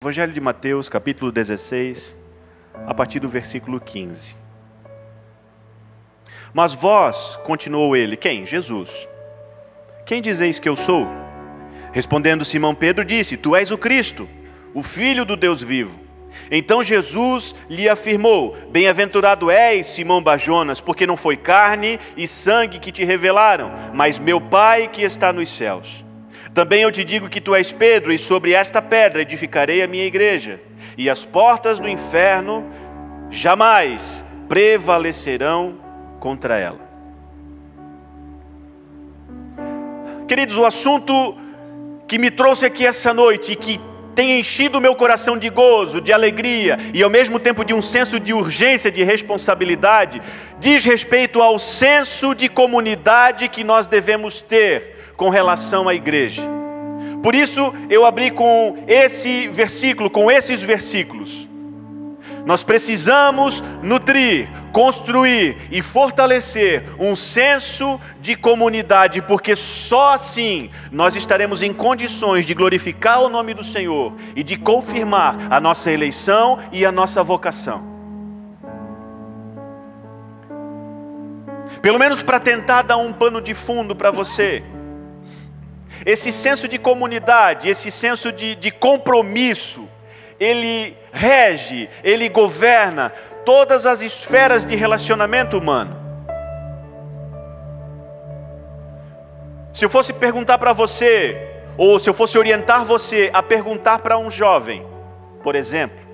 Evangelho de Mateus, capítulo 16, a partir do versículo 15. Mas vós, continuou ele, quem? Jesus. Quem dizeis que eu sou? Respondendo Simão Pedro disse, tu és o Cristo, o Filho do Deus vivo. Então Jesus lhe afirmou, bem-aventurado és, Simão Bajonas, porque não foi carne e sangue que te revelaram, mas meu Pai que está nos céus. Também eu te digo que tu és Pedro, e sobre esta pedra edificarei a minha igreja, e as portas do inferno jamais prevalecerão contra ela. Queridos, o assunto que me trouxe aqui essa noite, e que tem enchido o meu coração de gozo, de alegria, e ao mesmo tempo de um senso de urgência, de responsabilidade, diz respeito ao senso de comunidade que nós devemos ter com relação à igreja. Por isso eu abri com esse versículo, com esses versículos. Nós precisamos nutrir, construir e fortalecer um senso de comunidade, porque só assim nós estaremos em condições de glorificar o nome do Senhor e de confirmar a nossa eleição e a nossa vocação. Pelo menos para tentar dar um pano de fundo para você. Esse senso de comunidade, esse senso de compromisso, ele rege, ele governa todas as esferas de relacionamento humano. Se eu fosse perguntar para você, ou se eu fosse orientar você a perguntar para um jovem, por exemplo,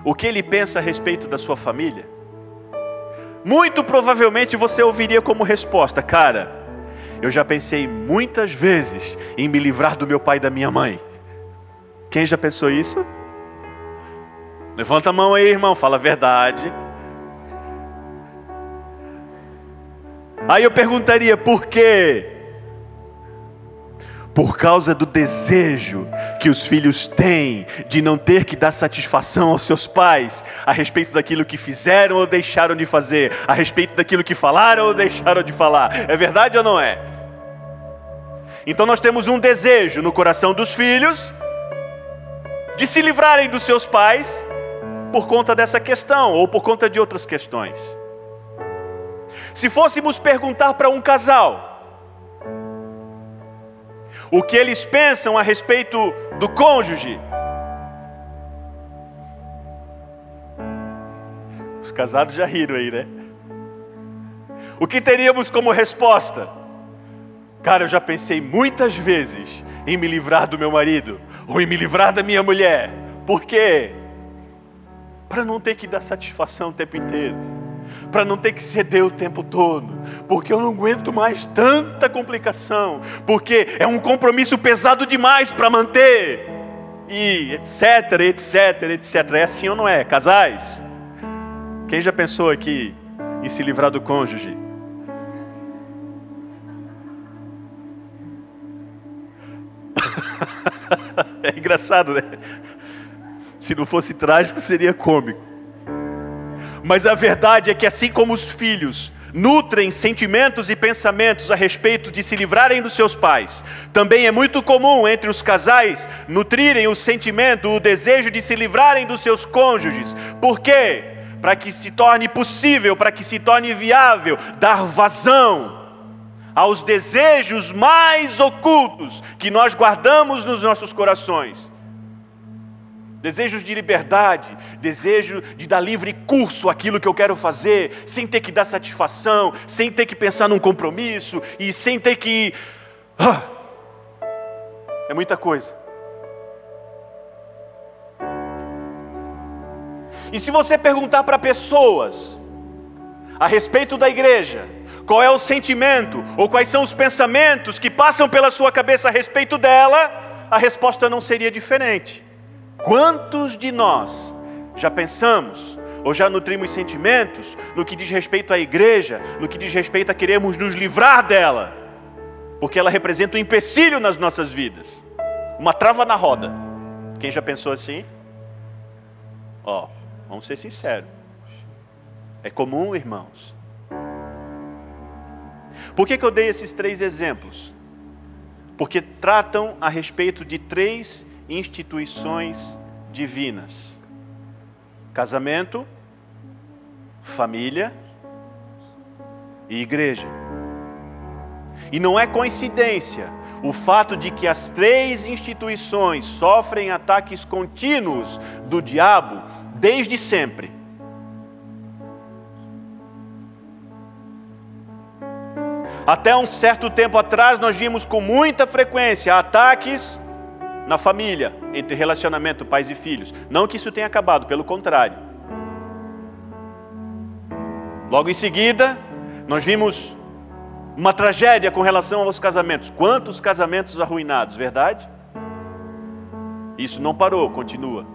o que ele pensa a respeito da sua família, muito provavelmente você ouviria como resposta, cara, eu já pensei muitas vezes em me livrar do meu pai e da minha mãe. Quem já pensou isso? Levanta a mão aí, irmão, fala a verdade. Aí eu perguntaria, por quê? Por causa do desejo que os filhos têm de não ter que dar satisfação aos seus pais a respeito daquilo que fizeram ou deixaram de fazer, a respeito daquilo que falaram ou deixaram de falar. É verdade ou não é? Então nós temos um desejo no coração dos filhos de se livrarem dos seus pais por conta dessa questão ou por conta de outras questões. Se fôssemos perguntar para um casal o que eles pensam a respeito do cônjuge, os casados já riram aí, né? O que teríamos como resposta? Cara, eu já pensei muitas vezes em me livrar do meu marido ou em me livrar da minha mulher. Por quê? Para não ter que dar satisfação o tempo inteiro, para não ter que ceder o tempo todo, porque eu não aguento mais tanta complicação, porque é um compromisso pesado demais para manter, e etc, etc, etc. É assim ou não é, casais? Quem já pensou aqui em se livrar do cônjuge? É engraçado, né? Se não fosse trágico, seria cômico. Mas a verdade é que assim como os filhos nutrem sentimentos e pensamentos a respeito de se livrarem dos seus pais, também é muito comum entre os casais nutrirem o sentimento, o desejo de se livrarem dos seus cônjuges. Por quê? Para que se torne possível, para que se torne viável, dar vazão aos desejos mais ocultos que nós guardamos nos nossos corações. Desejos de liberdade, desejo de dar livre curso àquilo que eu quero fazer, sem ter que dar satisfação, sem ter que pensar num compromisso e sem ter que... É muita coisa. E se você perguntar para pessoas a respeito da igreja, qual é o sentimento ou quais são os pensamentos que passam pela sua cabeça a respeito dela, a resposta não seria diferente. Quantos de nós já pensamos ou já nutrimos sentimentos no que diz respeito à igreja, no que diz respeito a queremos nos livrar dela, porque ela representa um empecilho nas nossas vidas, uma trava na roda. Quem já pensou assim? Vamos ser sinceros. É comum, irmãos. Por que eu dei esses 3 exemplos? porque tratam a respeito de 3 instituições divinas: casamento, família e igreja. E não é coincidência o fato de que as 3 instituições sofrem ataques contínuos do diabo desde sempre. Até um certo tempo atrás nós vimos com muita frequência ataques na família, entre relacionamento pais e filhos. Não que isso tenha acabado, pelo contrário. Logo em seguida, nós vimos uma tragédia com relação aos casamentos. Quantos casamentos arruinados, verdade? Isso não parou, continua.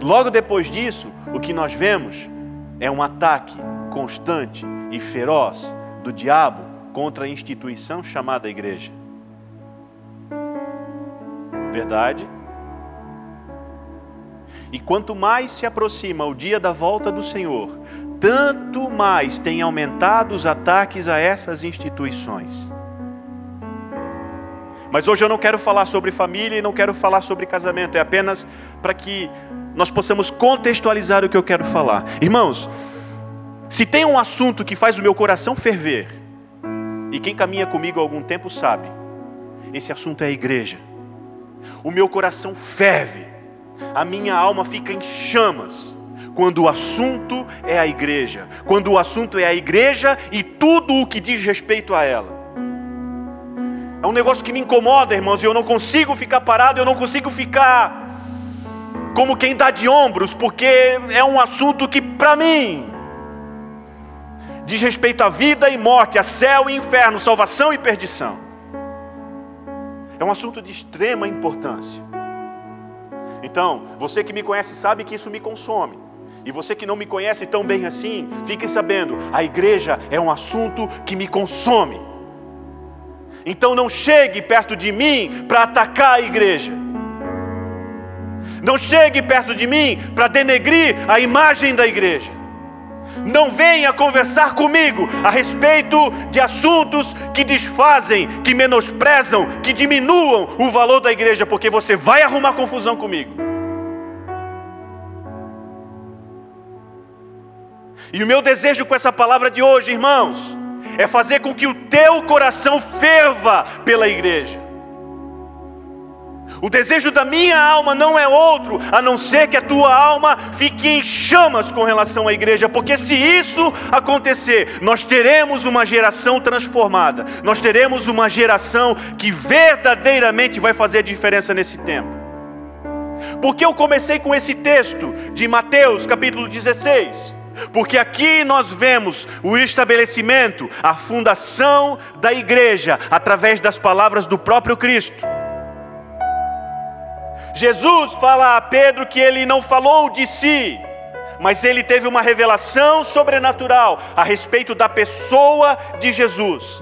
Logo depois disso, o que nós vemos é um ataque constante e feroz do diabo contra a instituição chamada igreja. Verdade? E quanto mais se aproxima o dia da volta do Senhor, tanto mais tem aumentado os ataques a essas instituições. Mas hoje eu não quero falar sobre família e não quero falar sobre casamento, é apenas para que nós possamos contextualizar o que eu quero falar. Irmãos, se tem um assunto que faz o meu coração ferver, e quem caminha comigo há algum tempo sabe, esse assunto é a igreja. O meu coração ferve, a minha alma fica em chamas, quando o assunto é a igreja. Quando o assunto é a igreja e tudo o que diz respeito a ela. É um negócio que me incomoda, irmãos, e eu não consigo ficar parado, eu não consigo ficar como quem dá de ombros, porque é um assunto que, para mim, diz respeito à vida e morte, a céu e inferno, salvação e perdição. É um assunto de extrema importância. Então, você que me conhece sabe que isso me consome. E você que não me conhece tão bem assim, fique sabendo, a igreja é um assunto que me consome. Então não chegue perto de mim para atacar a igreja. Não chegue perto de mim para denegrir a imagem da igreja. Não venha conversar comigo a respeito de assuntos que desfazem, que menosprezam, que diminuam o valor da igreja, porque você vai arrumar confusão comigo. E o meu desejo com essa palavra de hoje, irmãos, é fazer com que o teu coração ferva pela igreja. O desejo da minha alma não é outro, a não ser que a tua alma fique em chamas com relação à igreja, porque se isso acontecer, nós teremos uma geração transformada, nós teremos uma geração que verdadeiramente vai fazer diferença nesse tempo. Porque eu comecei com esse texto de Mateus capítulo 16? Porque aqui nós vemos o estabelecimento, a fundação da igreja, através das palavras do próprio Cristo. Jesus fala a Pedro que ele não falou de si, mas ele teve uma revelação sobrenatural a respeito da pessoa de Jesus.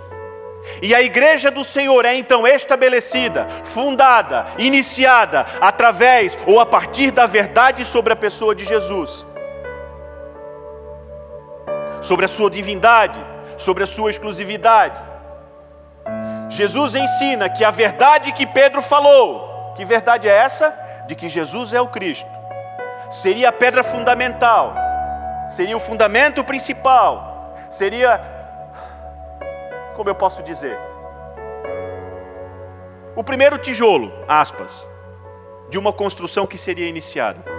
E a igreja do Senhor é então estabelecida, fundada, iniciada, através ou a partir da verdade sobre a pessoa de Jesus. Sobre a sua divindade, sobre a sua exclusividade. Jesus ensina que a verdade que Pedro falou, que verdade é essa? De que Jesus é o Cristo. Seria a pedra fundamental, seria o fundamento principal, seria, como eu posso dizer, o primeiro tijolo, aspas, de uma construção que seria iniciada.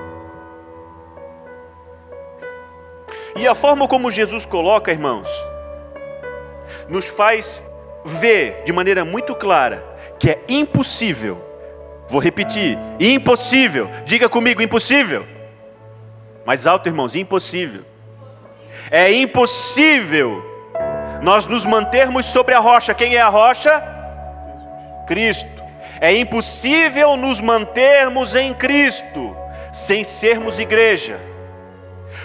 E a forma como Jesus coloca, irmãos, nos faz ver de maneira muito clara que é impossível, vou repetir, impossível, diga comigo, impossível. Mais alto, irmãos, impossível. É impossível nós nos mantermos sobre a rocha. Quem é a rocha? Cristo. É impossível nos mantermos em Cristo sem sermos igreja.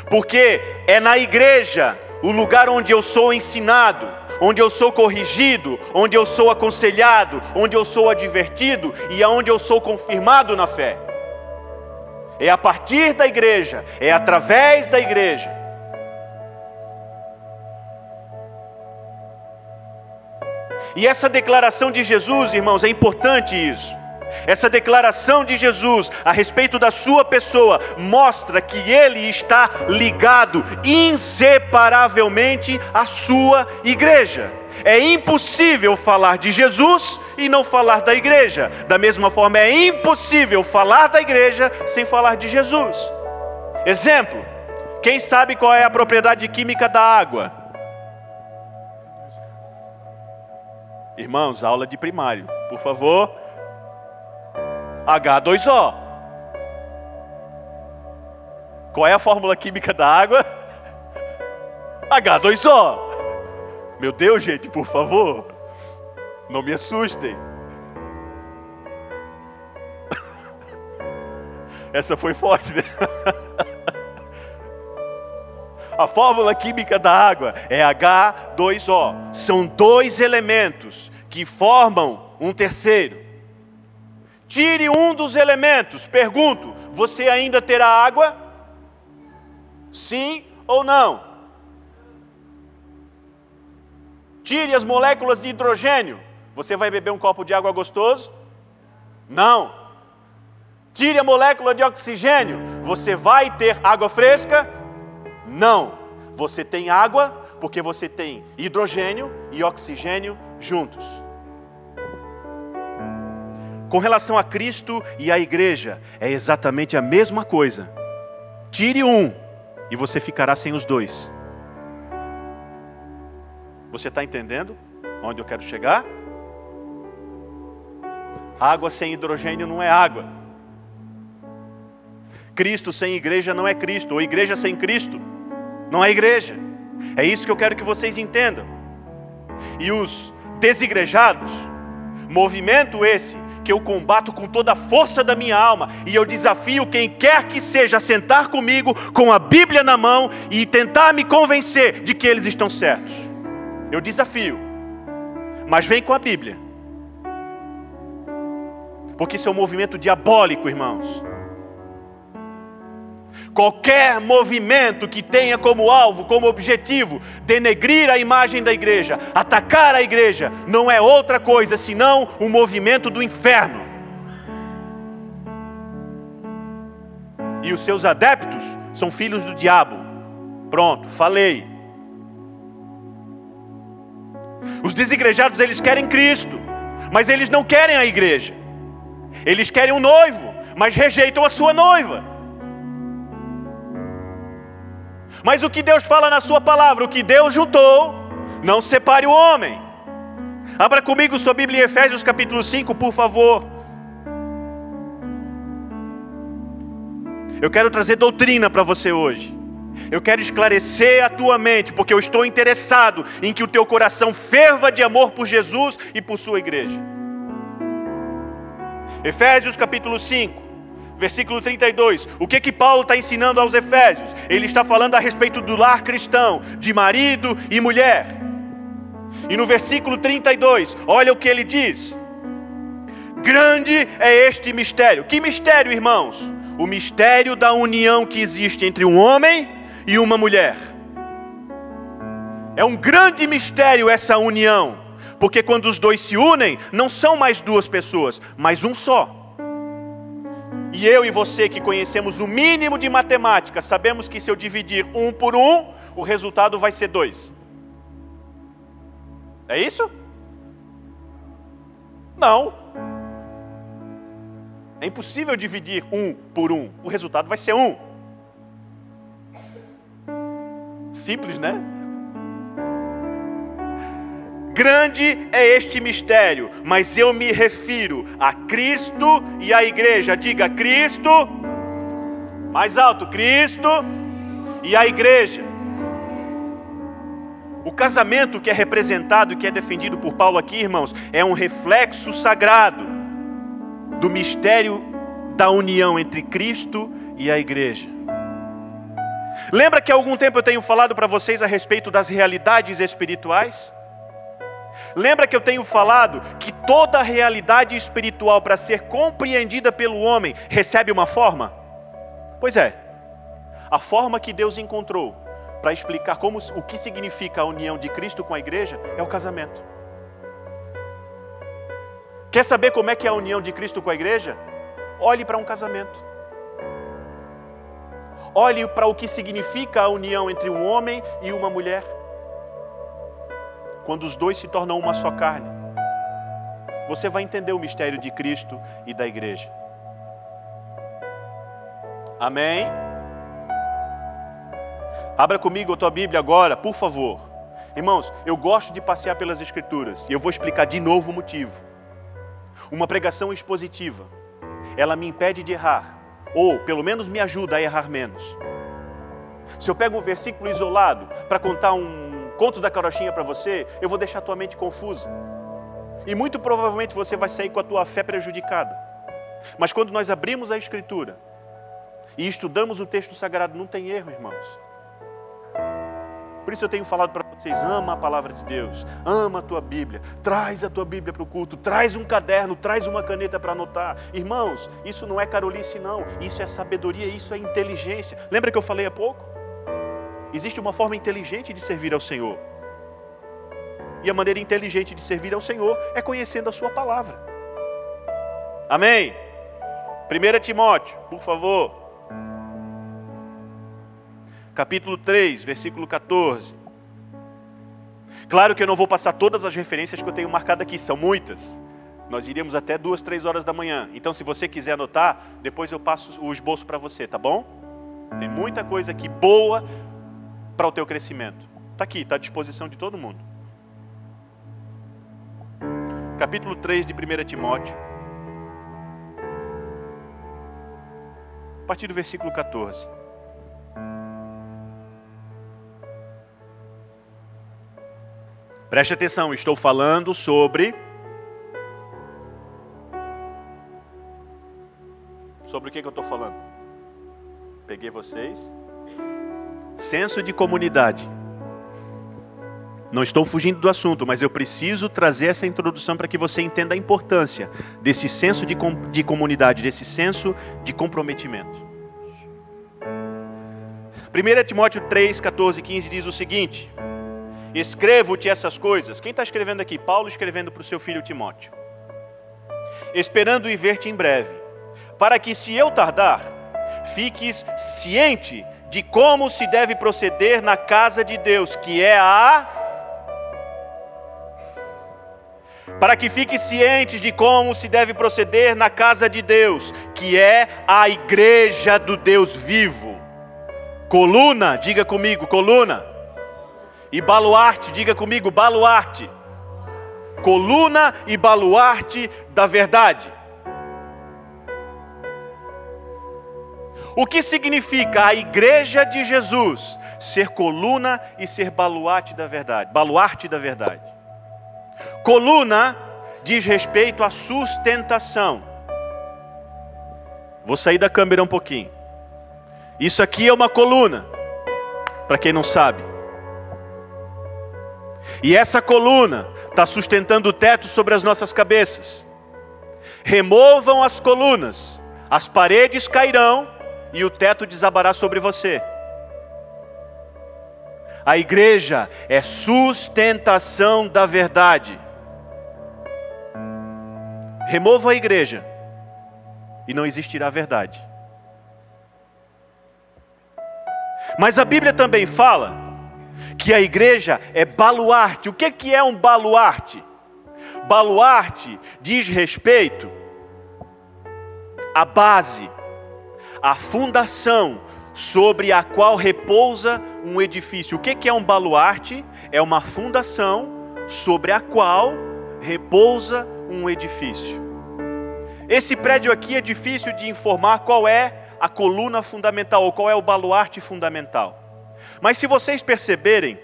Porque é na igreja o lugar onde eu sou ensinado, onde eu sou corrigido, onde eu sou aconselhado, onde eu sou advertido e aonde eu sou confirmado na fé. É a partir da igreja, é através da igreja. E essa declaração de Jesus, irmãos, é importante isso. Essa declaração de Jesus a respeito da sua pessoa mostra que Ele está ligado inseparavelmente à sua igreja. É impossível falar de Jesus e não falar da igreja. Da mesma forma, é impossível falar da igreja sem falar de Jesus. Exemplo, quem sabe qual é a propriedade química da água? Irmãos, aula de primário, por favor. H2O. Qual é a fórmula química da água? H2O. Meu Deus, gente, por favor, não me assustem. Essa foi forte, né? A fórmula química da água é H2O. São dois elementos que formam um terceiro. Tire um dos elementos. Pergunto, você ainda terá água? Sim ou não? Tire as moléculas de hidrogênio. Você vai beber um copo de água gostoso? Não. Tire a molécula de oxigênio. Você vai ter água fresca? Não. Você tem água porque você tem hidrogênio e oxigênio juntos. Com relação a Cristo e a igreja, é exatamente a mesma coisa. Tire um e você ficará sem os dois. Você está entendendo onde eu quero chegar? Água sem hidrogênio não é água. Cristo sem igreja não é Cristo. Ou igreja sem Cristo não é igreja. É isso que eu quero que vocês entendam. E os desigrejados, movimento esse que eu combato com toda a força da minha alma, e eu desafio quem quer que seja a sentar comigo com a Bíblia na mão e tentar me convencer de que eles estão certos. Eu desafio, mas vem com a Bíblia, porque isso é um movimento diabólico, irmãos. Qualquer movimento que tenha como alvo, como objetivo, denegrir a imagem da igreja, atacar a igreja, não é outra coisa senão um movimento do inferno. E os seus adeptos são filhos do diabo. Pronto, falei. Os desigrejados, eles querem Cristo, mas eles não querem a igreja. Eles querem um noivo, mas rejeitam a sua noiva. Mas o que Deus fala na sua palavra, o que Deus juntou, não separe o homem. Abra comigo sua Bíblia em Efésios capítulo 5, por favor. Eu quero trazer doutrina para você hoje. Eu quero esclarecer a tua mente, porque eu estou interessado em que o teu coração ferva de amor por Jesus e por sua igreja. Efésios capítulo 5. Versículo 32, o que Paulo está ensinando aos Efésios? Ele está falando a respeito do lar cristão, de marido e mulher. E no versículo 32, olha o que ele diz. Grande é este mistério. Que mistério, irmãos? O mistério da união que existe entre um homem e uma mulher. É um grande mistério essa união, porque quando os dois se unem, não são mais duas pessoas, mas um só. E eu e você que conhecemos o mínimo de matemática, sabemos que se eu dividir 1 por 1, o resultado vai ser 2. É isso? Não. É impossível dividir 1 por 1, o resultado vai ser 1. Simples, né? Grande é este mistério, mas eu me refiro a Cristo e a igreja. Diga Cristo, mais alto, Cristo e a igreja. O casamento que é representado e que é defendido por Paulo aqui, irmãos, é um reflexo sagrado do mistério da união entre Cristo e a igreja. Lembra que há algum tempo eu tenho falado para vocês a respeito das realidades espirituais? Lembra que eu tenho falado que toda a realidade espiritual, para ser compreendida pelo homem, recebe uma forma? Pois é, a forma que Deus encontrou para explicar o que significa a união de Cristo com a igreja é o casamento. Quer saber como é que é a união de Cristo com a igreja? Olhe para um casamento. Olhe para o que significa a união entre um homem e uma mulher. Quando os dois se tornam uma só carne. Você vai entender o mistério de Cristo e da igreja. Amém? Abra comigo a tua Bíblia agora, por favor. Irmãos, eu gosto de passear pelas Escrituras e eu vou explicar de novo o motivo. Uma pregação expositiva, ela me impede de errar, ou pelo menos me ajuda a errar menos. Se eu pego um versículo isolado para contar um conto da carochinha para você, eu vou deixar a tua mente confusa. E muito provavelmente você vai sair com a tua fé prejudicada. Mas quando nós abrimos a Escritura e estudamos o texto sagrado, não tem erro, irmãos. Por isso eu tenho falado para vocês, ama a palavra de Deus, ama a tua Bíblia, traz a tua Bíblia para o culto, traz um caderno, traz uma caneta para anotar. Irmãos, isso não é carolice não, isso é sabedoria, isso é inteligência. Lembra que eu falei há pouco? Existe uma forma inteligente de servir ao Senhor. E a maneira inteligente de servir ao Senhor é conhecendo a sua palavra. Amém? 1 Timóteo, por favor. Capítulo 3, versículo 14. Claro que eu não vou passar todas as referências que eu tenho marcado aqui, são muitas. Nós iremos até 2, 3 horas da manhã. Então se você quiser anotar, depois eu passo o esboço para você, tá bom? Tem muita coisa aqui boa para o teu crescimento. Está aqui, está à disposição de todo mundo. Capítulo 3 de 1 Timóteo. A partir do versículo 14. Preste atenção, estou falando sobre... Sobre o que eu estou falando? Peguei vocês. Senso de comunidade. Não estou fugindo do assunto, mas eu preciso trazer essa introdução para que você entenda a importância desse senso de comunidade, desse senso de comprometimento. 1 Timóteo 3, 14 e 15 diz o seguinte: escrevo-te essas coisas. Quem está escrevendo aqui? Paulo escrevendo para o seu filho Timóteo. Esperando ir ver-te em breve, para que, se eu tardar, fiques ciente de como se deve proceder na casa de Deus, que é Para que fiques cientes de como se deve proceder na casa de Deus, que é a igreja do Deus vivo. Coluna, diga comigo, coluna. E baluarte, diga comigo, baluarte. Coluna e baluarte da verdade. O que significa a igreja de Jesus ser coluna e ser baluarte da verdade? Baluarte da verdade. Coluna diz respeito à sustentação. Vou sair da câmera um pouquinho. Isso aqui é uma coluna, para quem não sabe. E essa coluna está sustentando o teto sobre as nossas cabeças. Removam as colunas, as paredes cairão e o teto desabará sobre você. A igreja é sustentação da verdade. Remova a igreja e não existirá verdade. Mas a Bíblia também fala que a igreja é baluarte. O que é um baluarte? Baluarte diz respeito à base, à fundação sobre a qual repousa um edifício. O que é um baluarte? É uma fundação sobre a qual repousa um edifício. Esse prédio aqui é difícil de informar qual é a coluna fundamental, ou qual é o baluarte fundamental. Mas se vocês perceberem,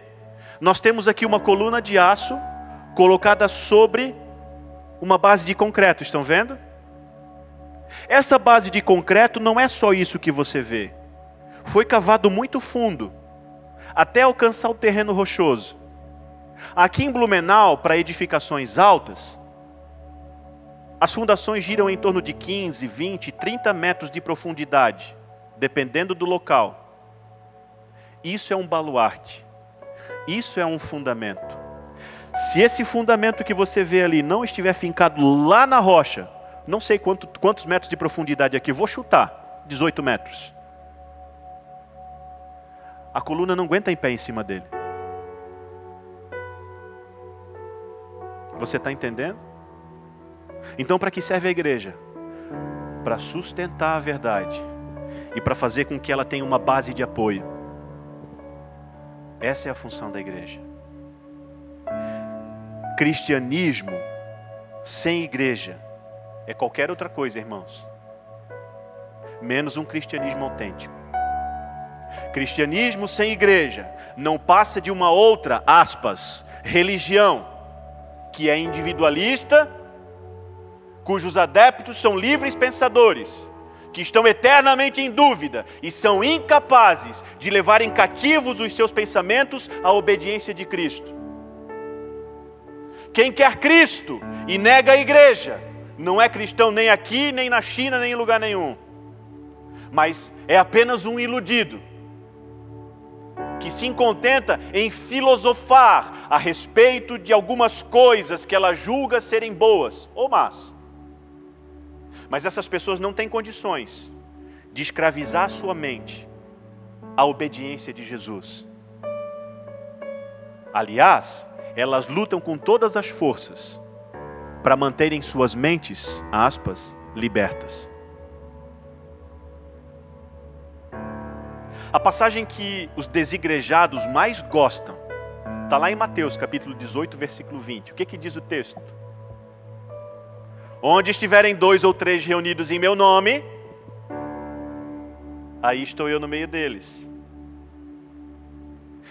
nós temos aqui uma coluna de aço colocada sobre uma base de concreto, estão vendo? Essa base de concreto não é só isso que você vê. Foi cavado muito fundo, até alcançar o terreno rochoso. Aqui em Blumenau, para edificações altas, as fundações giram em torno de 15, 20, 30 metros de profundidade, dependendo do local. Isso é um baluarte. Isso é um fundamento. Se esse fundamento que você vê ali não estiver fincado lá na rocha, não sei quantos metros de profundidade aqui, vou chutar, 18 metros. A coluna não aguenta em pé em cima dele. Você está entendendo? Então, para que serve a igreja? Para sustentar a verdade e para fazer com que ela tenha uma base de apoio. Essa é a função da igreja. Cristianismo sem igreja é qualquer outra coisa, irmãos, menos um cristianismo autêntico. Cristianismo sem igreja não passa de uma outra, aspas, religião, que é individualista, cujos adeptos são livres pensadores, que estão eternamente em dúvida e são incapazes de levarem cativos os seus pensamentos à obediência de Cristo. Quem quer Cristo e nega a igreja, não é cristão nem aqui, nem na China, nem em lugar nenhum. Mas é apenas um iludido, que se contenta em filosofar a respeito de algumas coisas que ela julga serem boas ou más. Mas essas pessoas não têm condições de escravizar a sua mente à obediência de Jesus. Aliás, elas lutam com todas as forças para manterem suas mentes, aspas, libertas. A passagem que os desigrejados mais gostam está lá em Mateus capítulo 18, versículo 20. O que diz o texto? Onde estiverem 2 ou 3 reunidos em meu nome, aí estou eu no meio deles.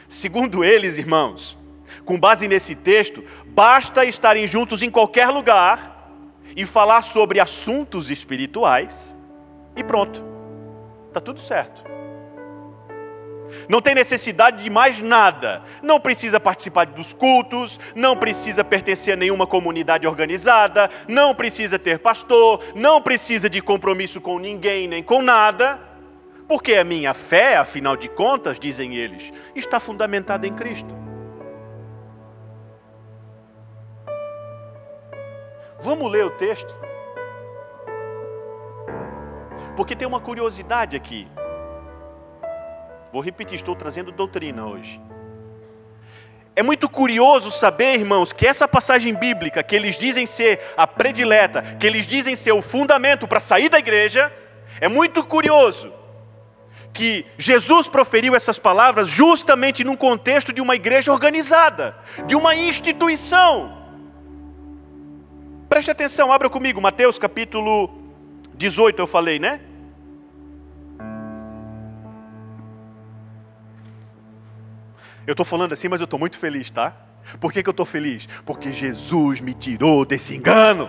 Segundo eles, irmãos, com base nesse texto, basta estarem juntos em qualquer lugar e falar sobre assuntos espirituais e pronto, está tudo certo. Não tem necessidade de mais nada. Não precisa participar dos cultos, não precisa pertencer a nenhuma comunidade organizada, não precisa ter pastor, não precisa de compromisso com ninguém nem com nada, porque a minha fé, afinal de contas, dizem eles, está fundamentada em Cristo. Vamos ler o texto? Porque tem uma curiosidade aqui. Vou repetir, estou trazendo doutrina hoje. É muito curioso saber, irmãos, que essa passagem bíblica, que eles dizem ser a predileta, que eles dizem ser o fundamento para sair da igreja, é muito curioso que Jesus proferiu essas palavras justamente num contexto de uma igreja organizada, de uma instituição. Preste atenção, abra comigo, Mateus capítulo 18, eu falei, né? Eu estou falando assim, mas eu estou muito feliz, tá? Por que eu estou feliz? Porque Jesus me tirou desse engano.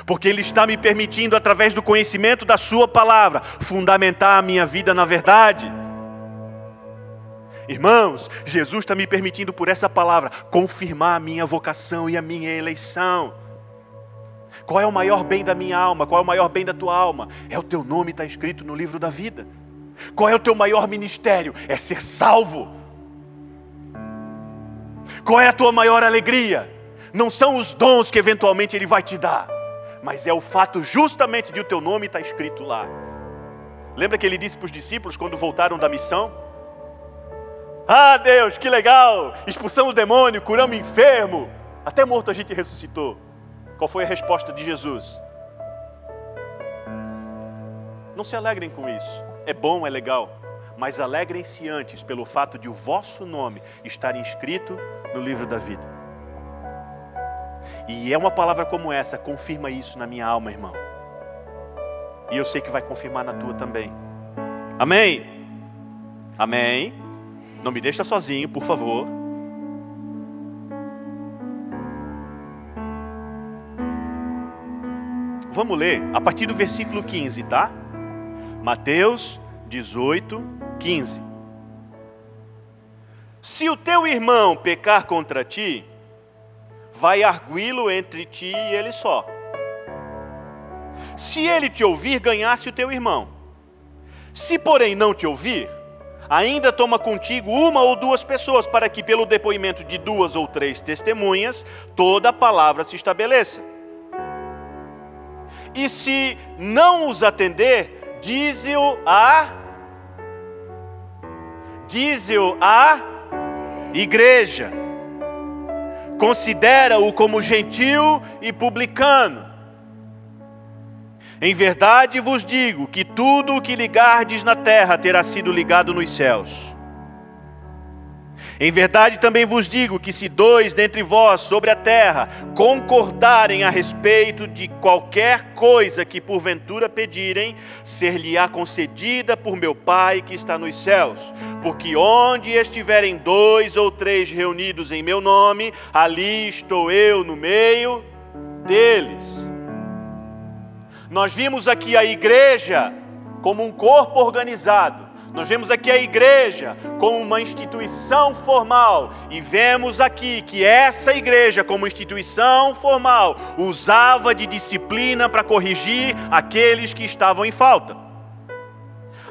Porque Ele está me permitindo, através do conhecimento da Sua palavra, fundamentar a minha vida na verdade. Irmãos, Jesus está me permitindo, por essa palavra, confirmar a minha vocação e a minha eleição. Qual é o maior bem da minha alma? Qual é o maior bem da tua alma? É o teu nome estar escrito no livro da vida. Qual é o teu maior ministério? É ser salvo. Qual é a tua maior alegria? Não são os dons que eventualmente Ele vai te dar, mas é o fato justamente de o teu nome estar escrito lá. Lembra que Ele disse para os discípulos quando voltaram da missão? Ah, Deus, que legal! Expulsamos o demônio, curamos o enfermo, até morto a gente ressuscitou. Qual foi a resposta de Jesus? Não se alegrem com isso. É bom, é legal, mas alegrem-se antes pelo fato de o vosso nome estar inscrito no livro da vida. E é uma palavra como essa, confirma isso na minha alma, irmão. E eu sei que vai confirmar na tua também. Amém? Amém? Não me deixa sozinho, por favor. Vamos ler a partir do versículo 15, tá? Mateus 18, 15. Se o teu irmão pecar contra ti, vai arguí-lo entre ti e ele só. Se ele te ouvir, ganhasse o teu irmão. Se porém não te ouvir, ainda toma contigo uma ou duas pessoas, para que pelo depoimento de 2 ou 3 testemunhas, toda a palavra se estabeleça. E se não os atender, dize-o à igreja. Considera-o como gentil e publicano. Em verdade vos digo que tudo o que ligardes na terra terá sido ligado nos céus. Em verdade também vos digo que se 2 dentre vós sobre a terra concordarem a respeito de qualquer coisa que porventura pedirem, ser-lhe-á concedida por meu Pai que está nos céus. Porque onde estiverem 2 ou 3 reunidos em meu nome, ali estou eu no meio deles. Nós vimos aqui a igreja como um corpo organizado. Nós vemos aqui a igreja como uma instituição formal. E vemos aqui que essa igreja, como instituição formal, usava de disciplina para corrigir aqueles que estavam em falta.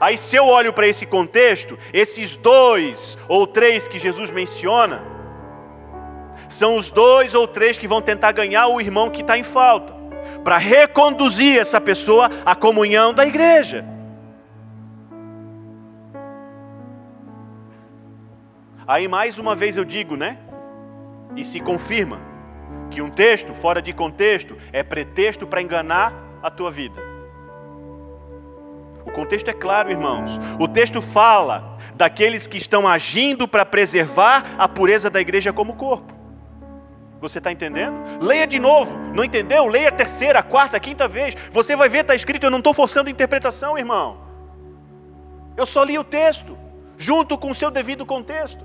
Aí, se eu olho para esse contexto, esses 2 ou 3 que Jesus menciona, são os 2 ou 3 que vão tentar ganhar o irmão que está em falta, para reconduzir essa pessoa à comunhão da igreja. Aí mais uma vez eu digo, e se confirma, que um texto fora de contexto é pretexto para enganar a tua vida. O contexto é claro, irmãos. O texto fala daqueles que estão agindo para preservar a pureza da igreja como corpo. Você está entendendo? Leia de novo. Não entendeu? Leia a 3ª, 4ª, 5ª vez. Você vai ver, está escrito, eu não estou forçando a interpretação, irmão. Eu só li o texto, junto com o seu devido contexto.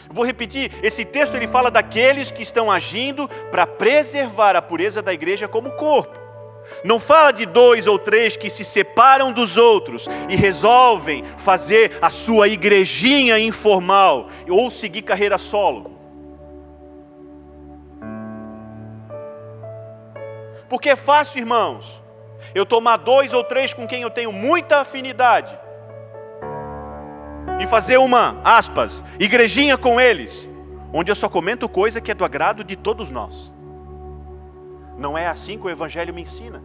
Vou repetir, esse texto ele fala daqueles que estão agindo para preservar a pureza da igreja como corpo. Não fala de 2 ou 3 que se separam dos outros e resolvem fazer a sua igrejinha informal ou seguir carreira solo. Porque é fácil, irmãos, eu tomar 2 ou 3 com quem eu tenho muita afinidade e fazer uma, aspas, igrejinha com eles, onde eu só comento coisa que é do agrado de todos nós. Não é assim que o Evangelho me ensina.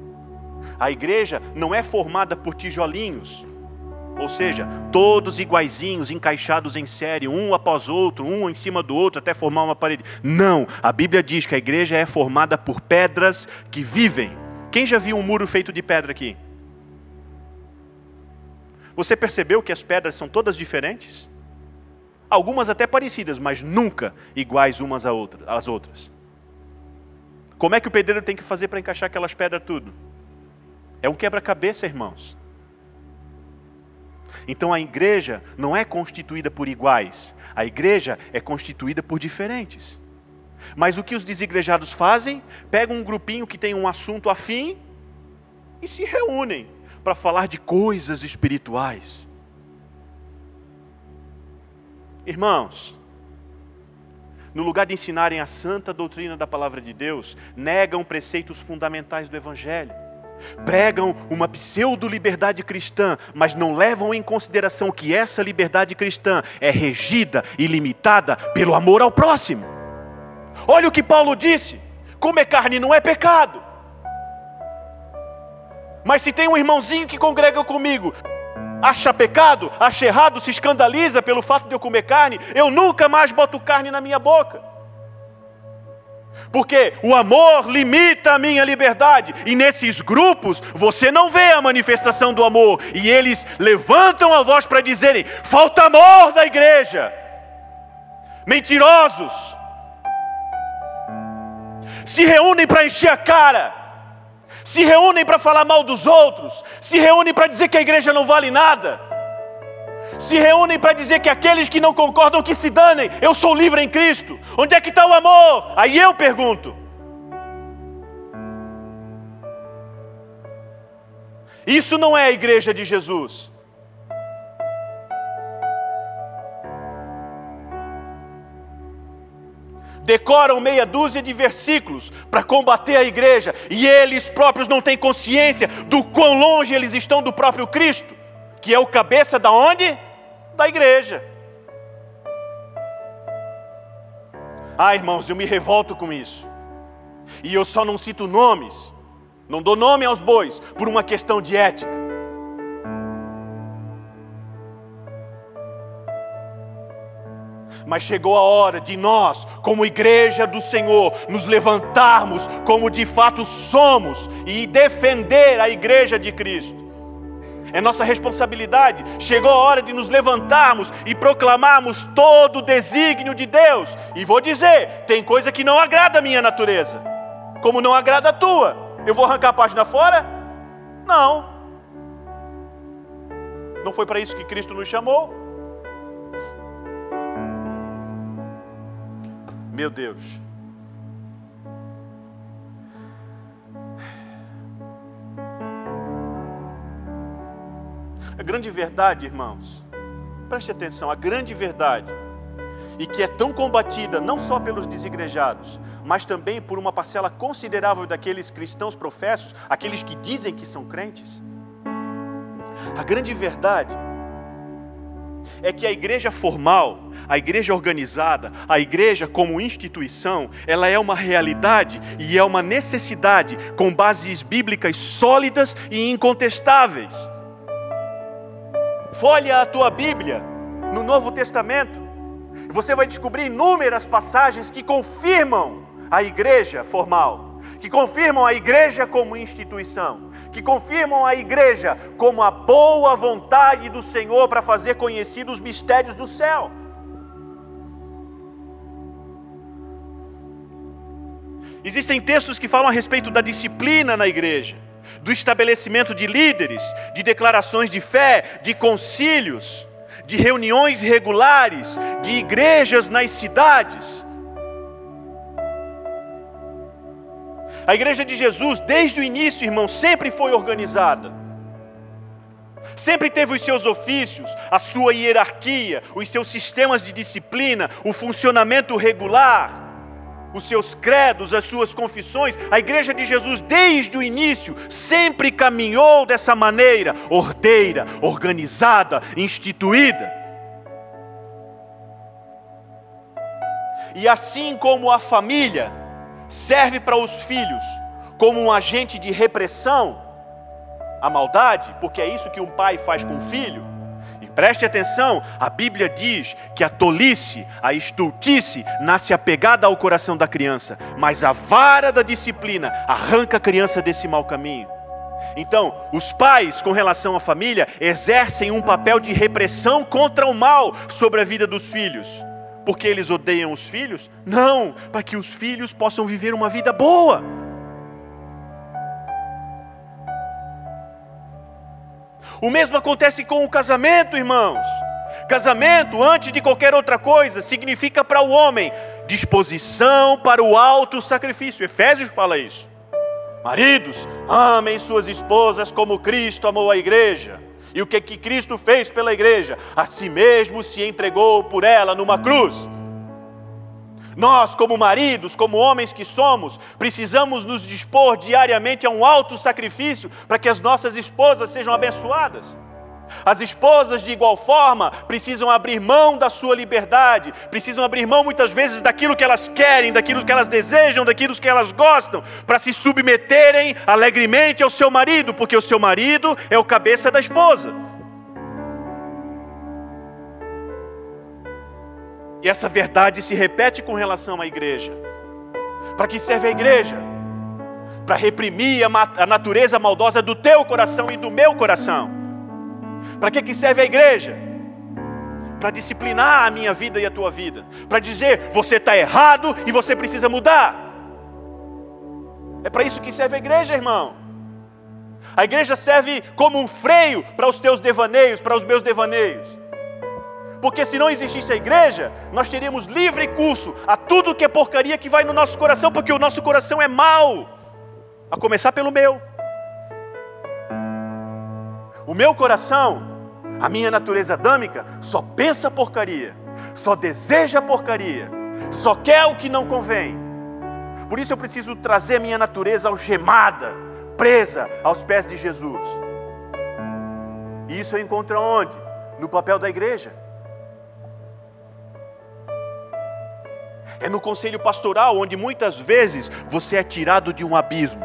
A igreja não é formada por tijolinhos, ou seja, todos iguaizinhos, encaixados em série, um após outro, um em cima do outro, até formar uma parede. Não, a Bíblia diz que a igreja é formada por pedras que vivem. Quem já viu um muro feito de pedra aqui? Você percebeu que as pedras são todas diferentes? Algumas até parecidas, mas nunca iguais umas às outras. Como é que o pedreiro tem que fazer para encaixar aquelas pedras tudo? É um quebra-cabeça, irmãos. Então a igreja não é constituída por iguais. A igreja é constituída por diferentes. Mas o que os desigrejados fazem? Pegam um grupinho que tem um assunto afim e se reúnem para falar de coisas espirituais. Irmãos, no lugar de ensinarem a santa doutrina da palavra de Deus, negam preceitos fundamentais do Evangelho. Pregam uma pseudo-liberdade cristã, mas não levam em consideração que essa liberdade cristã é regida e limitada pelo amor ao próximo. Olha o que Paulo disse: comer carne não é pecado. Mas se tem um irmãozinho que congrega comigo, acha pecado, acha errado, se escandaliza pelo fato de eu comer carne, eu nunca mais boto carne na minha boca. Porque o amor limita a minha liberdade. E nesses grupos, você não vê a manifestação do amor. E eles levantam a voz para dizerem: falta amor na igreja. Mentirosos. Se reúnem para encher a cara. Se reúnem para falar mal dos outros. Se reúnem para dizer que a igreja não vale nada. Se reúnem para dizer que aqueles que não concordam que se danem. Eu sou livre em Cristo. Onde é que está o amor? Aí eu pergunto. Isso não é a igreja de Jesus. decoram meia dúzia de versículos para combater a igreja, e eles próprios não têm consciência do quão longe eles estão do próprio Cristo, que é o cabeça da onde? Da igreja. Irmãos, eu me revolto com isso. E eu só não cito nomes, não dou nome aos bois, por uma questão de ética. Mas chegou a hora de nós, como igreja do Senhor, nos levantarmos como de fato somos e defender a igreja de Cristo. É nossa responsabilidade. Chegou a hora de nos levantarmos e proclamarmos todo o desígnio de Deus. E vou dizer, tem coisa que não agrada a minha natureza, como não agrada a tua. Eu vou arrancar a página fora? Não. Não foi para isso que Cristo nos chamou? Meu Deus. A grande verdade, irmãos, preste atenção, a grande verdade, e que é tão combatida não só pelos desigrejados, mas também por uma parcela considerável daqueles cristãos professos, aqueles que dizem que são crentes. A grande verdade é que a igreja formal, a igreja organizada, a igreja como instituição, ela é uma realidade e é uma necessidade com bases bíblicas sólidas e incontestáveis. Folha a tua Bíblia no Novo Testamento, e você vai descobrir inúmeras passagens que confirmam a igreja formal, que confirmam a igreja como instituição, que confirmam a igreja como a boa vontade do Senhor para fazer conhecidos os mistérios do céu. Existem textos que falam a respeito da disciplina na igreja, do estabelecimento de líderes, de declarações de fé, de concílios, de reuniões regulares, de igrejas nas cidades. A igreja de Jesus, desde o início, irmão, sempre foi organizada. Sempre teve os seus ofícios, a sua hierarquia, os seus sistemas de disciplina, o funcionamento regular, os seus credos, as suas confissões. A igreja de Jesus, desde o início, sempre caminhou dessa maneira, ordeira, organizada, instituída. E assim como a família serve para os filhos como um agente de repressão à maldade, porque é isso que um pai faz com o filho. E preste atenção, a Bíblia diz que a tolice, a estultice, nasce apegada ao coração da criança, mas a vara da disciplina arranca a criança desse mau caminho. Então, os pais, com relação à família, exercem um papel de repressão contra o mal sobre a vida dos filhos. Porque eles odeiam os filhos? Não, para que os filhos possam viver uma vida boa. O mesmo acontece com o casamento, irmãos. Casamento, antes de qualquer outra coisa, significa para o homem disposição para o alto sacrifício. Efésios fala isso. Maridos, amem suas esposas como Cristo amou a igreja. E o que Cristo fez pela igreja? A si mesmo se entregou por ela numa cruz. Nós, como maridos, como homens que somos, precisamos nos dispor diariamente a um alto sacrifício para que as nossas esposas sejam abençoadas. As esposas, de igual forma, precisam abrir mão da sua liberdade, precisam abrir mão muitas vezes daquilo que elas querem, daquilo que elas desejam, daquilo que elas gostam, para se submeterem alegremente ao seu marido, porque o seu marido é o cabeça da esposa. E essa verdade se repete com relação à igreja. Para que serve a igreja? Para reprimir a natureza maldosa do teu coração e do meu coração. Para que serve a igreja? Para disciplinar a minha vida e a tua vida. Para dizer, você está errado e você precisa mudar. É para isso que serve a igreja, irmão. A igreja serve como um freio para os teus devaneios, para os meus devaneios. Porque se não existisse a igreja, nós teríamos livre curso a tudo que é porcaria que vai no nosso coração, porque o nosso coração é mau, a começar pelo meu. O meu coração, a minha natureza adâmica, só pensa porcaria, só deseja porcaria, só quer o que não convém. Por isso eu preciso trazer minha natureza algemada, presa aos pés de Jesus. E isso eu encontro onde? No papel da igreja. É no conselho pastoral, onde muitas vezes você é tirado de um abismo.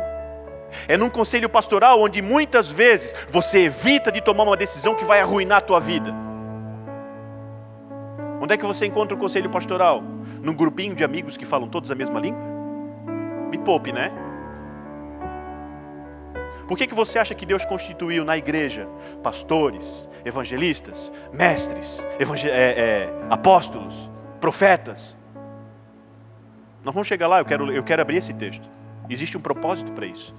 É num conselho pastoral onde muitas vezes você evita de tomar uma decisão que vai arruinar a tua vida. Onde é que você encontra o conselho pastoral? Num grupinho de amigos que falam todos a mesma língua? Me poupe, né? Por que você acha que Deus constituiu na igreja pastores, evangelistas, mestres, apóstolos, profetas? Nós vamos chegar lá, eu quero abrir esse texto. Existe um propósito para isso.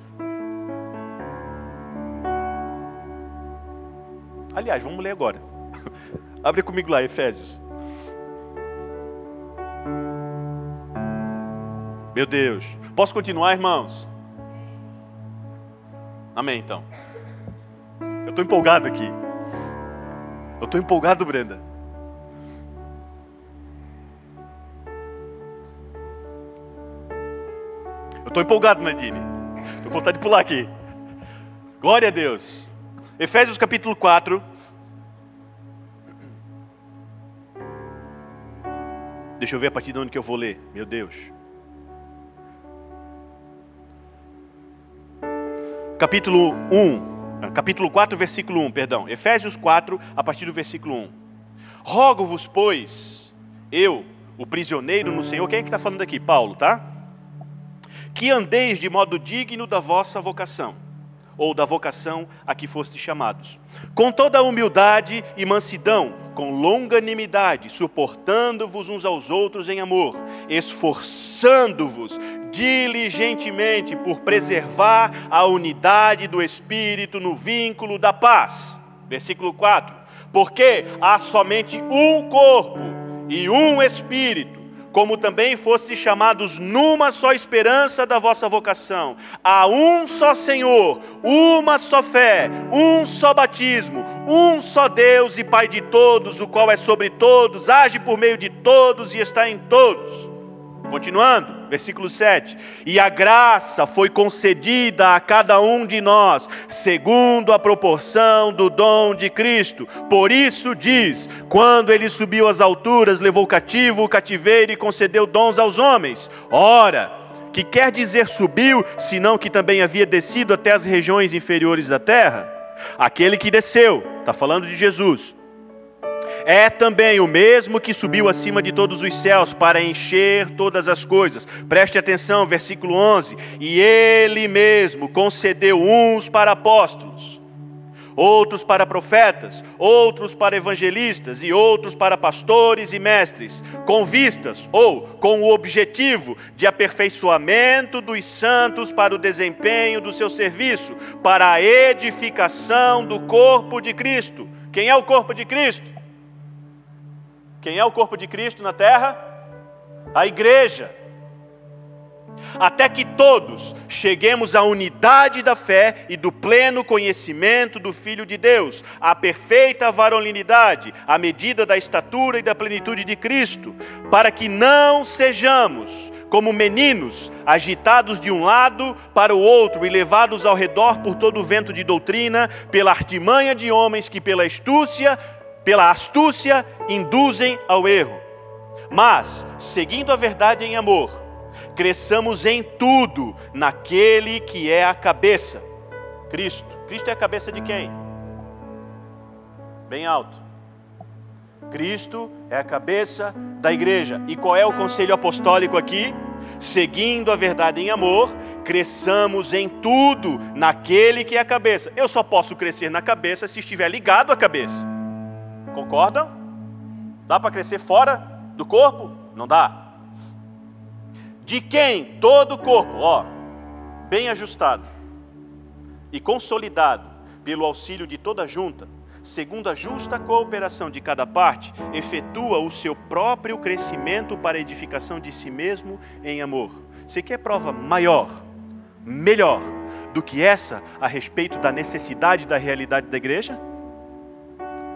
Aliás, vamos ler agora. Abre comigo lá, Efésios. Meu Deus. Posso continuar, irmãos? Amém, então. Eu estou empolgado aqui. Eu estou empolgado, Brenda. Eu estou empolgado, Nadine. Estou com vontade de pular aqui. Glória a Deus. Efésios capítulo 4. Deixa eu ver a partir de onde que eu vou ler. Meu Deus. Capítulo 4, versículo 1, perdão. Efésios 4, a partir do versículo 1. Rogo-vos, pois, eu, o prisioneiro no Senhor. Quem é que está falando aqui? Paulo, tá? Que andeis de modo digno da vossa vocação, ou da vocação a que fostes chamados, com toda a humildade e mansidão, com longanimidade, suportando-vos uns aos outros em amor, esforçando-vos diligentemente por preservar a unidade do Espírito no vínculo da paz. Versículo 4. Porque há somente um corpo e um Espírito, como também fostes chamados numa só esperança da vossa vocação. Há um só Senhor, uma só fé, um só batismo, um só Deus e Pai de todos, o qual é sobre todos, age por meio de todos e está em todos. Continuando, versículo 7. E a graça foi concedida a cada um de nós, segundo a proporção do dom de Cristo. Por isso diz, quando ele subiu às alturas, levou cativo o cativeiro e concedeu dons aos homens. Ora, que quer dizer subiu, senão que também havia descido até as regiões inferiores da terra? Aquele que desceu, está falando de Jesus, é também o mesmo que subiu acima de todos os céus para encher todas as coisas. Preste atenção, versículo 11. E ele mesmo concedeu uns para apóstolos, outros para profetas, outros para evangelistas e outros para pastores e mestres, com vistas ou com o objetivo de aperfeiçoamento dos santos para o desempenho do seu serviço, para a edificação do corpo de Cristo. Quem é o corpo de Cristo? Quem é o corpo de Cristo na terra? A igreja. Até que todos cheguemos à unidade da fé e do pleno conhecimento do Filho de Deus, à perfeita varonilidade, à medida da estatura e da plenitude de Cristo, para que não sejamos como meninos, agitados de um lado para o outro e levados ao redor por todo o vento de doutrina, pela artimanha de homens que pela astúcia induzem ao erro. Mas, seguindo a verdade em amor, cresçamos em tudo naquele que é a cabeça, Cristo. Cristo é a cabeça de quem? Bem alto. Cristo é a cabeça da igreja. E qual é o conselho apostólico aqui? Seguindo a verdade em amor, cresçamos em tudo naquele que é a cabeça. Eu só posso crescer na cabeça se estiver ligado à cabeça. Concordam? Dá para crescer fora do corpo? Não dá. De quem todo o corpo, bem ajustado e consolidado pelo auxílio de toda a junta, segundo a justa cooperação de cada parte, efetua o seu próprio crescimento para a edificação de si mesmo em amor. Você quer prova maior, melhor do que essa a respeito da necessidade da realidade da igreja?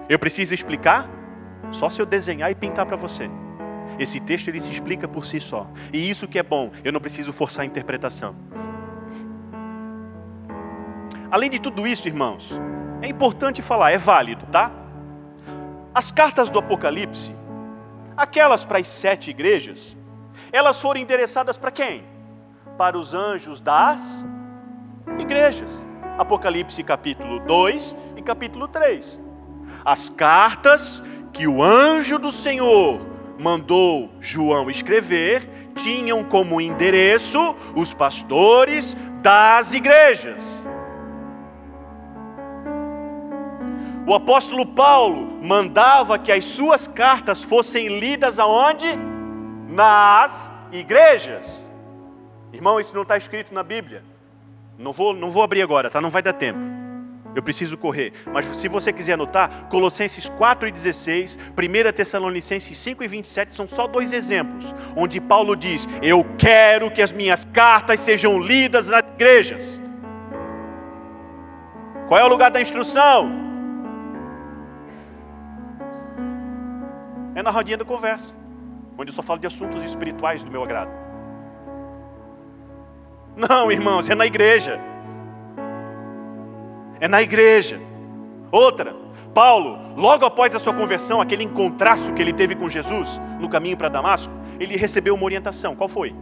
Eu preciso explicar? Só se eu desenhar e pintar para você. Esse texto ele se explica por si só. E isso que é bom, eu não preciso forçar a interpretação. Além de tudo isso, irmãos, é importante falar, é válido, tá? As cartas do Apocalipse, aquelas para as 7 igrejas, elas foram endereçadas para quem? Para os anjos das igrejas. Apocalipse capítulo 2 e capítulo 3. As cartas que o anjo do Senhor mandou João escrever tinham como endereço os pastores das igrejas. O apóstolo Paulo mandava que as suas cartas fossem lidas aonde? Nas igrejas. Irmão, isso não está escrito na Bíblia. Não vou abrir agora, tá? Não vai dar tempo. Eu preciso correr. Mas se você quiser anotar, Colossenses 4:16, 1 Tessalonicenses 5:27 são só 2 exemplos, onde Paulo diz: eu quero que as minhas cartas sejam lidas nas igrejas. Qual é o lugar da instrução? É na rodinha da conversa, onde eu só falo de assuntos espirituais do meu agrado. Não, irmãos, é na igreja. É na igreja. Outra, Paulo, logo após a sua conversão, aquele encontraço que ele teve com Jesus no caminho para Damasco, ele recebeu uma orientação. Qual foi?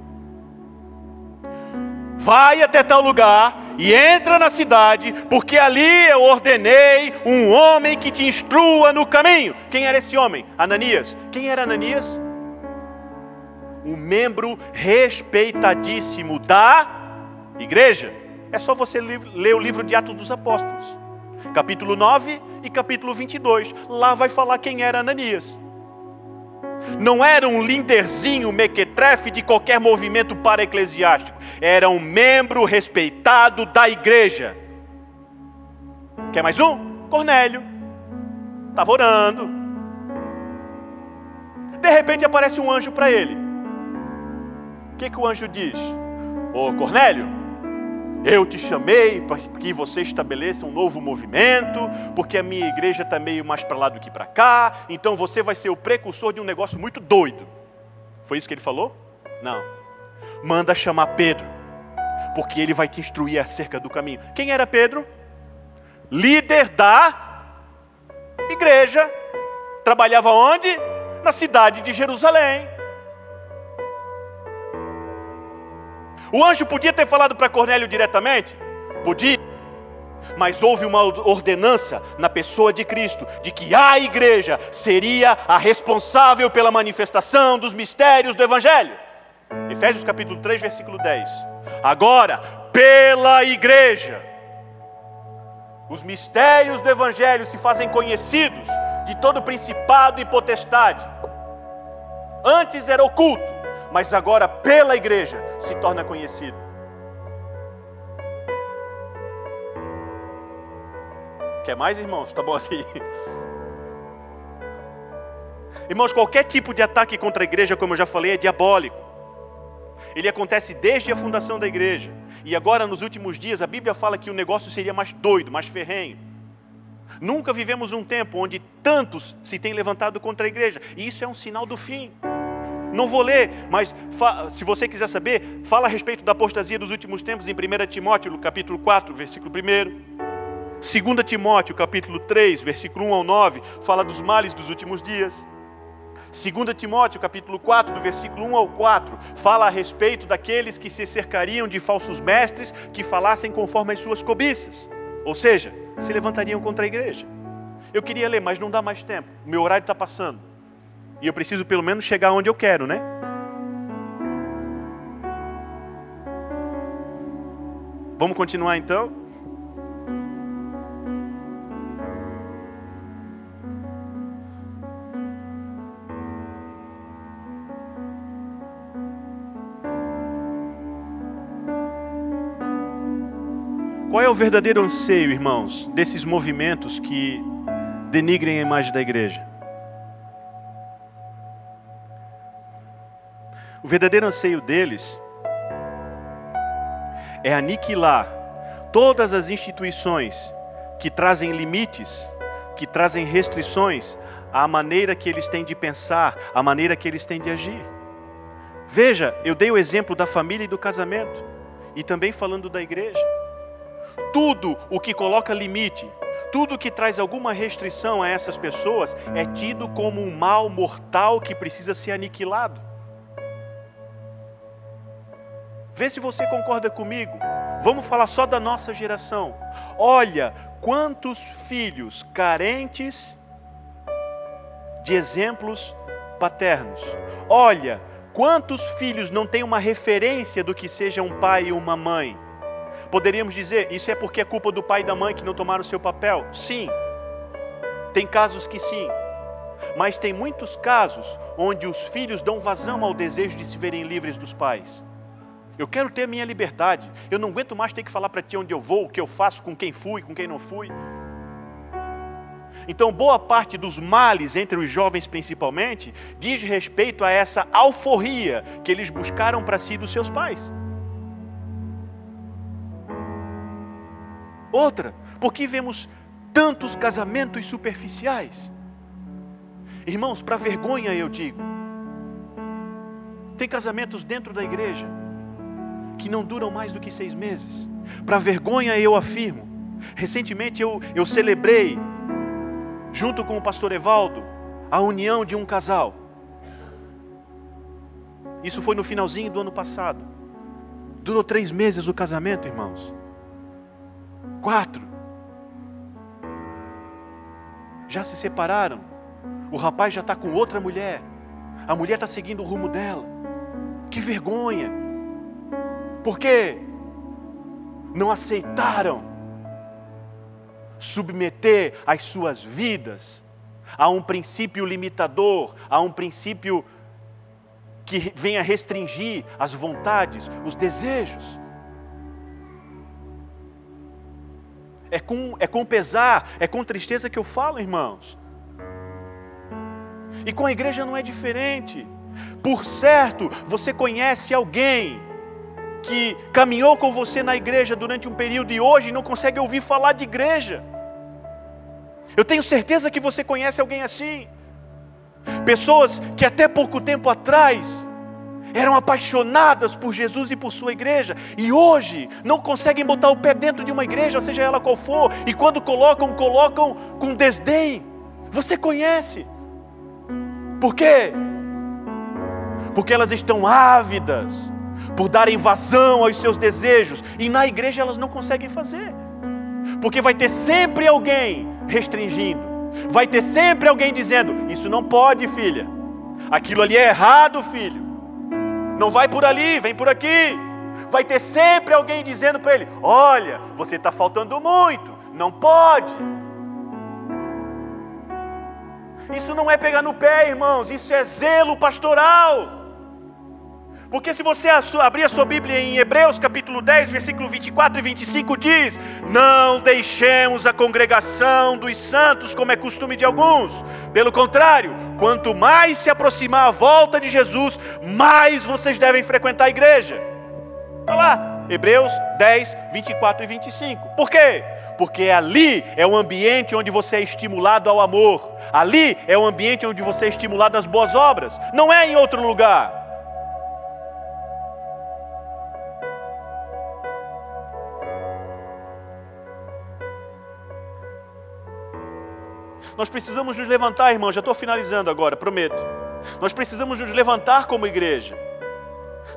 Vai até tal lugar e entra na cidade, porque ali eu ordenei um homem que te instrua no caminho. Quem era esse homem? Ananias. Quem era Ananias? Um membro respeitadíssimo da igreja. É só você ler o livro de Atos dos Apóstolos, capítulo 9 e capítulo 22. Lá vai falar quem era Ananias. Não era um líderzinho mequetrefe de qualquer movimento para-eclesiástico. Era um membro respeitado da igreja. Quer mais um? Cornélio. Estava orando. De repente aparece um anjo para ele. O que o anjo diz? Ô Cornélio, eu te chamei para que você estabeleça um novo movimento, porque a minha igreja está meio mais para lá do que para cá, então você vai ser o precursor de um negócio muito doido. Foi isso que ele falou? Não. Manda chamar Pedro, porque ele vai te instruir acerca do caminho. Quem era Pedro? Líder da igreja. Trabalhava onde? Na cidade de Jerusalém. O anjo podia ter falado para Cornélio diretamente? Podia. Mas houve uma ordenança na pessoa de Cristo, de que a igreja seria a responsável pela manifestação dos mistérios do Evangelho. Efésios capítulo 3, versículo 10. Agora, pela igreja, os mistérios do Evangelho se fazem conhecidos de todo principado e potestade. Antes era oculto, mas agora pela igreja se torna conhecido. Quer mais, irmãos? Tá bom assim? Irmãos, qualquer tipo de ataque contra a igreja, como eu já falei, é diabólico. Ele acontece desde a fundação da igreja. E agora, nos últimos dias, a Bíblia fala que o negócio seria mais doido, mais ferrenho. Nunca vivemos um tempo onde tantos se têm levantado contra a igreja. E isso é um sinal do fim. Não vou ler, mas se você quiser saber, fala a respeito da apostasia dos últimos tempos em 1 Timóteo, capítulo 4, versículo 1. 2 Timóteo, capítulo 3, versículo 1 ao 9, fala dos males dos últimos dias. 2 Timóteo, capítulo 4, do versículo 1 ao 4, fala a respeito daqueles que se cercariam de falsos mestres, que falassem conforme as suas cobiças. Ou seja, se levantariam contra a igreja. Eu queria ler, mas não dá mais tempo. O meu horário está passando. E eu preciso pelo menos chegar onde eu quero, né? Vamos continuar então? Qual é o verdadeiro anseio, irmãos, desses movimentos que denigrem a imagem da igreja? O verdadeiro anseio deles é aniquilar todas as instituições que trazem limites, que trazem restrições a maneira que eles têm de pensar, a maneira que eles têm de agir. Veja, eu dei o exemplo da família e do casamento, e também falando da igreja. Tudo o que coloca limite, tudo que traz alguma restrição a essas pessoas é tido como um mal mortal que precisa ser aniquilado. Vê se você concorda comigo. Vamos falar só da nossa geração. Olha quantos filhos carentes de exemplos paternos. Olha quantos filhos não têm uma referência do que seja um pai e uma mãe. Poderíamos dizer, isso é porque é culpa do pai e da mãe que não tomaram o seu papel? Sim, tem casos que sim, mas tem muitos casos onde os filhos dão vazão ao desejo de se verem livres dos pais. Eu quero ter a minha liberdade, eu não aguento mais ter que falar para ti onde eu vou, o que eu faço, com quem fui, com quem não fui. Então, boa parte dos males entre os jovens principalmente, diz respeito a essa alforria que eles buscaram para si dos seus pais. Outra, por que vemos tantos casamentos superficiais? Irmãos, para vergonha eu digo, tem casamentos dentro da igreja que não duram mais do que 6 meses. Para vergonha eu afirmo. Recentemente eu celebrei, junto com o pastor Evaldo, a união de um casal. Isso foi no finalzinho do ano passado. Durou 3 meses o casamento, irmãos. 4. Já se separaram. O rapaz já está com outra mulher. A mulher está seguindo o rumo dela. Que vergonha. Por quê? Não aceitaram submeter as suas vidas a um princípio limitador, a um princípio que venha restringir as vontades, os desejos. É com pesar, é com tristeza que eu falo, irmãos. E com a igreja não é diferente. Por certo, você conhece alguém que caminhou com você na igreja durante um período e hoje não consegue ouvir falar de igreja. Eu tenho certeza que você conhece alguém assim. Pessoas que até pouco tempo atrás eram apaixonadas por Jesus e por sua igreja, e hoje não conseguem botar o pé dentro de uma igreja, seja ela qual for, e quando colocam com desdém. Você conhece. Por quê? Porque elas estão ávidas por darem vazão aos seus desejos, e na igreja elas não conseguem fazer, porque vai ter sempre alguém restringindo, vai ter sempre alguém dizendo, isso não pode, filha, aquilo ali é errado, filho, não vai por ali, vem por aqui. Vai ter sempre alguém dizendo para ele, olha, você está faltando muito, não pode. Isso não é pegar no pé, irmãos, isso é zelo pastoral. Porque se você abrir a sua Bíblia em Hebreus capítulo 10, versículo 24 e 25 diz, não deixemos a congregação dos santos como é costume de alguns. Pelo contrário, quanto mais se aproximar a volta de Jesus, mais vocês devem frequentar a igreja. Está lá, Hebreus 10, 24 e 25. Por quê? Porque ali é o ambiente onde você é estimulado ao amor. Ali é o ambiente onde você é estimulado às boas obras. Não é em outro lugar. Nós precisamos nos levantar, irmão, já estou finalizando agora, prometo. Nós precisamos nos levantar como igreja.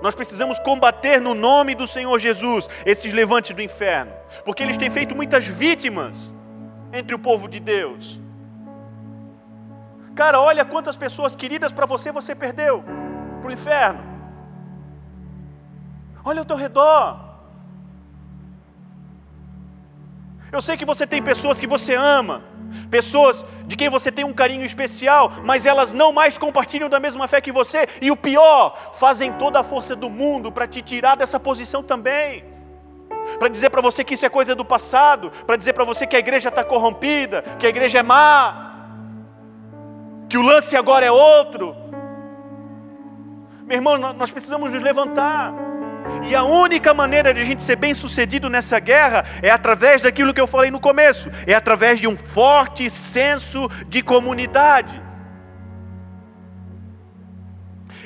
Nós precisamos combater no nome do Senhor Jesus esses levantes do inferno, porque eles têm feito muitas vítimas entre o povo de Deus. Cara, olha quantas pessoas queridas para você perdeu para o inferno. Olha ao teu redor. Eu sei que você tem pessoas que você ama, pessoas de quem você tem um carinho especial, mas elas não mais compartilham da mesma fé que você, e o pior, fazem toda a força do mundo para te tirar dessa posição também, para dizer para você que isso é coisa do passado, para dizer para você que a igreja está corrompida, que a igreja é má, que o lance agora é outro. Meu irmão, nós precisamos nos levantar. E a única maneira de a gente ser bem sucedido nessa guerra é através daquilo que eu falei no começo, é através de um forte senso de comunidade.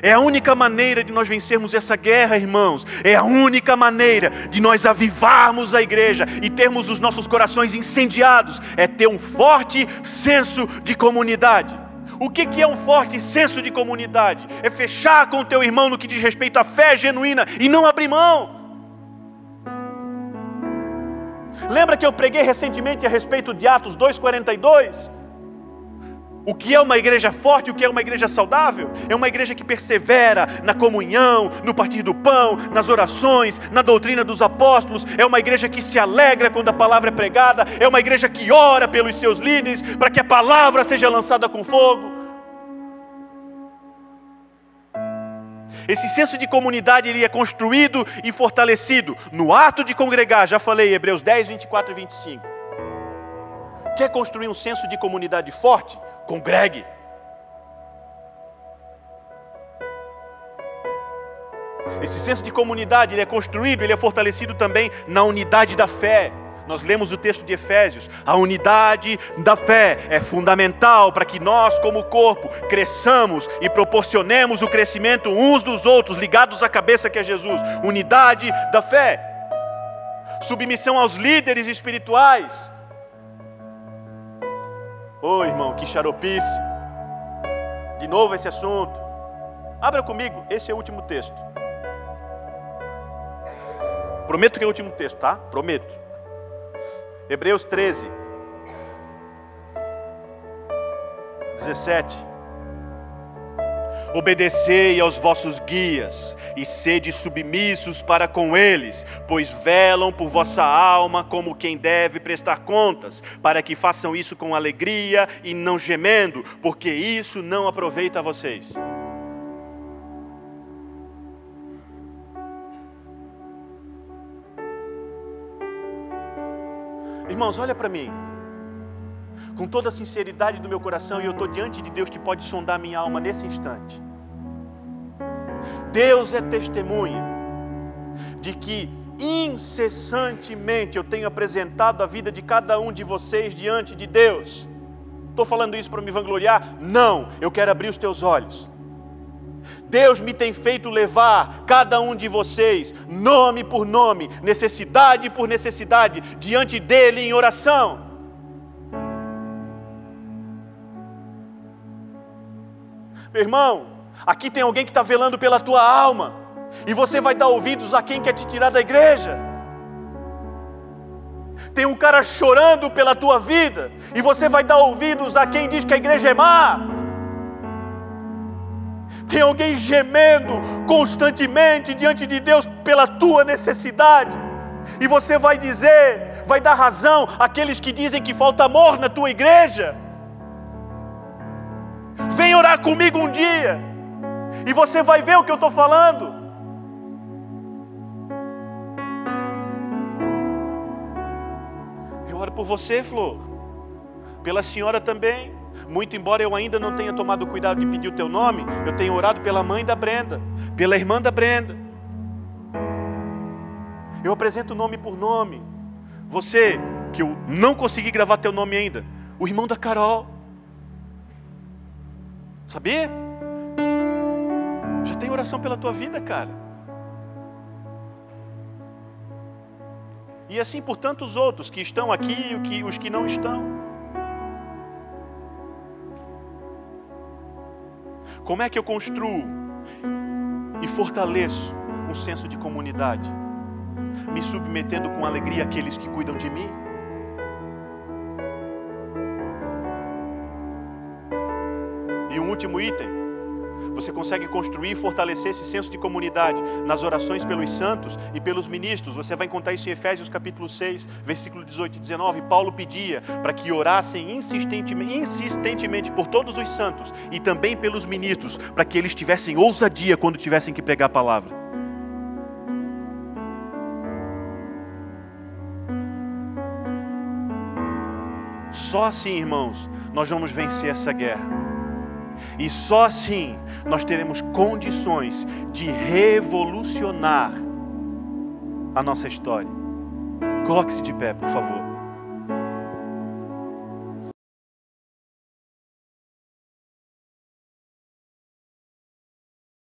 É a única maneira de nós vencermos essa guerra, irmãos. É a única maneira de nós avivarmos a igreja e termos os nossos corações incendiados. É ter um forte senso de comunidade. O que é um forte senso de comunidade? É fechar com o teu irmão no que diz respeito à fé genuína e não abrir mão. Lembra que eu preguei recentemente a respeito de Atos 2:42? O que é uma igreja forte, o que é uma igreja saudável? É uma igreja que persevera na comunhão, no partir do pão, nas orações, na doutrina dos apóstolos. É uma igreja que se alegra quando a palavra é pregada. É uma igreja que ora pelos seus líderes para que a palavra seja lançada com fogo. Esse senso de comunidade ele é construído e fortalecido no ato de congregar. Já falei, Hebreus 10, 24 e 25. Quer construir um senso de comunidade forte? Congregue. Esse senso de comunidade ele é construído, ele é fortalecido também na unidade da fé. Nós lemos o texto de Efésios. A unidade da fé é fundamental para que nós, como corpo, cresçamos e proporcionemos o crescimento uns dos outros, ligados à cabeça que é Jesus. Unidade da fé. Submissão aos líderes espirituais. Ô irmão, que xaropice. De novo esse assunto. Abra comigo, esse é o último texto. Prometo que é o último texto, tá? Prometo. Hebreus 13, 17. Obedecei aos vossos guias e sede submissos para com eles, pois velam por vossa alma como quem deve prestar contas, para que façam isso com alegria e não gemendo, porque isso não aproveita a vocês. Irmãos, olha para mim, com toda a sinceridade do meu coração, e eu estou diante de Deus que pode sondar minha alma nesse instante. Deus é testemunha de que incessantemente eu tenho apresentado a vida de cada um de vocês diante de Deus. Estou falando isso para me vangloriar? Não, eu quero abrir os teus olhos. Deus me tem feito levar cada um de vocês, nome por nome, necessidade por necessidade, diante dEle em oração. Meu irmão, aqui tem alguém que está velando pela tua alma, e você vai dar ouvidos a quem quer te tirar da igreja. Tem um cara chorando pela tua vida, e você vai dar ouvidos a quem diz que a igreja é má. Tem alguém gemendo constantemente diante de Deus pela tua necessidade, e você vai dizer, vai dar razão àqueles que dizem que falta amor na tua igreja. Vem orar comigo um dia, e você vai ver o que eu estou falando. Eu oro por você, Flor, pela senhora também. Muito embora eu ainda não tenha tomado cuidado de pedir o teu nome, eu tenho orado pela mãe da Brenda, pela irmã da Brenda. Eu apresento nome por nome. Você, que eu não consegui gravar teu nome ainda, o irmão da Carol. Sabia? Já tem oração pela tua vida, cara. E assim por tantos outros que estão aqui e os que não estão. Como é que eu construo e fortaleço um senso de comunidade? Me submetendo com alegria àqueles que cuidam de mim? E um último item. Você consegue construir e fortalecer esse senso de comunidade nas orações pelos santos e pelos ministros. Você vai encontrar isso em Efésios capítulo 6, versículo 18 e 19. Paulo pedia para que orassem insistentemente por todos os santos e também pelos ministros, para que eles tivessem ousadia quando tivessem que pregar a palavra. Só assim, irmãos, nós vamos vencer essa guerra. E só assim nós teremos condições de revolucionar a nossa história. Coloque-se de pé, por favor.